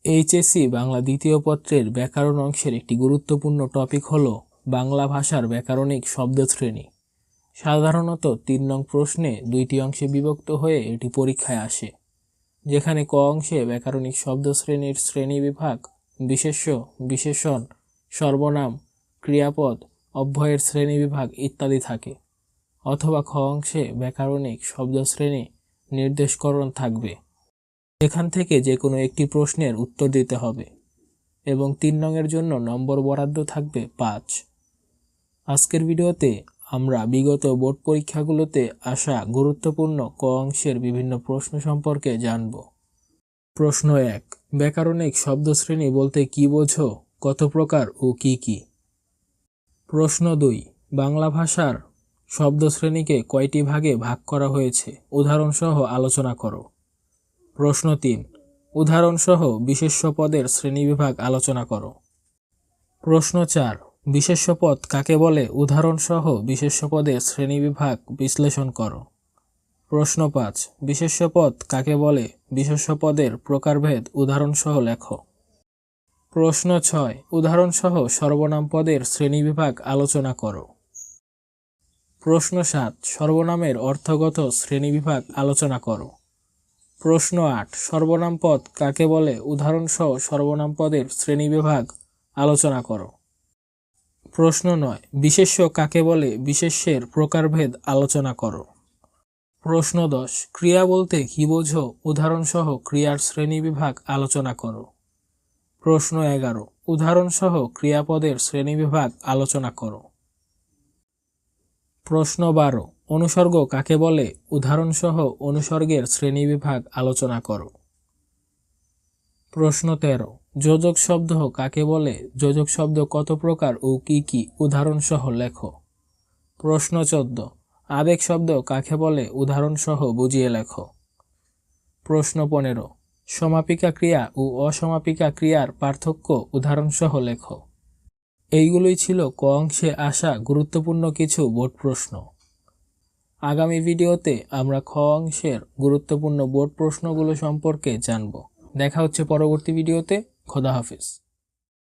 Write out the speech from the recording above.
HSC Bangla দ্বিতীয় পত্রের ব্যাকরণ অংশের একটি গুরুত্বপূর্ণ টপিক হল বাংলা ভাষার ব্যাকরণিক শব্দশ্রেণী। সাধারণত ৩ নং প্রশ্নে ২টি অংশে বিভক্ত হয়ে এটি পরীক্ষায় আসে, যেখানে ক অংশে ব্যাকরণিক শব্দশ্রেণীর শ্রেণীবিভাগ, বিশেষ্য, বিশেষণ, সর্বনাম, ক্রিয়াপদ, অব্যয়ের শ্রেণীবিভাগ ইত্যাদি থাকে, অথবা খ অংশে ব্যাকরণিক শব্দশ্রেণী নির্দেশকরণ থাকবে। এখান থেকে যে কোনো একটি প্রশ্নের উত্তর দিতে হবে এবং ৩ নংয়ের জন্য নম্বর বরাদ্দ থাকবে ৫। আজকের ভিডিওতে আমরা বিগত বোর্ড পরীক্ষাগুলোতে আসা গুরুত্বপূর্ণ ক অংশের বিভিন্ন প্রশ্ন সম্পর্কে জানব। প্রশ্ন ১, ব্যাকরণিক শব্দশ্রেণী বলতে কি বোঝো, কত প্রকার ও কি কি? প্রশ্ন ২, বাংলা ভাষার শব্দশ্রেণীকে কয়টি ভাগে ভাগ করা হয়েছে, উদাহরণসহ আলোচনা করো। প্রশ্ন ৩, উদাহরণসহ বিশেষ্য পদের শ্রেণীবিভাগ আলোচনা করো। প্রশ্ন ৪, বিশেষ্য পদ কাকে বলে, উদাহরণসহ বিশেষ্য পদের শ্রেণীবিভাগ বিশ্লেষণ করো। প্রশ্ন ৫, বিশেষ্য পদ কাকে বলে, বিশেষ্য পদের প্রকারভেদ উদাহরণসহ লেখো। প্রশ্ন ৬, উদাহরণসহ সর্বনাম পদের শ্রেণীবিভাগ আলোচনা করো। প্রশ্ন ৭, সর্বনামের অর্থগত শ্রেণীবিভাগ আলোচনা করো। প্রশ্ন ৮, সর্বনাম পদ কাকে বলে, উদাহরণসহ সর্বনাম পদের শ্রেণীবিভাগ আলোচনা করো। প্রশ্ন ৯, বিশেষ্য কাকে বলে, বিশেষ্যের প্রকারভেদ আলোচনা করো। প্রশ্ন ১০, ক্রিয়া বলতে কি বোঝো, উদাহরণসহ ক্রিয়ার শ্রেণীবিভাগ আলোচনা করো। প্রশ্ন ১১, উদাহরণসহ ক্রিয়াপদের শ্রেণীবিভাগ আলোচনা করো। প্রশ্ন ১২, অনুসর্গ কাকে বলে, উদাহরণসহ অনুসর্গের শ্রেণীবিভাগ আলোচনা করো। প্রশ্ন ১৩, যোজক শব্দ কাকে বলে, যোজক শব্দ কত প্রকার ও কি কি, উদাহরণসহ লেখো। প্রশ্ন ১৪, আবেগ শব্দ কাকে বলে, উদাহরণসহ বুঝিয়ে লেখো। প্রশ্ন ১৫, সমাপিকা ক্রিয়া ও অসমাপিকা ক্রিয়ার পার্থক্য উদাহরণসহ লেখো। এইগুলোই ছিল ক অংশে আসা গুরুত্বপূর্ণ কিছু বোর্ড প্রশ্ন। আগামী ভিডিওতে আমরা খ অংশের গুরুত্বপূর্ণ বোর্ড প্রশ্নগুলো সম্পর্কে জানব। দেখা হচ্ছে পরবর্তী ভিডিওতে। খোদা হাফেজ।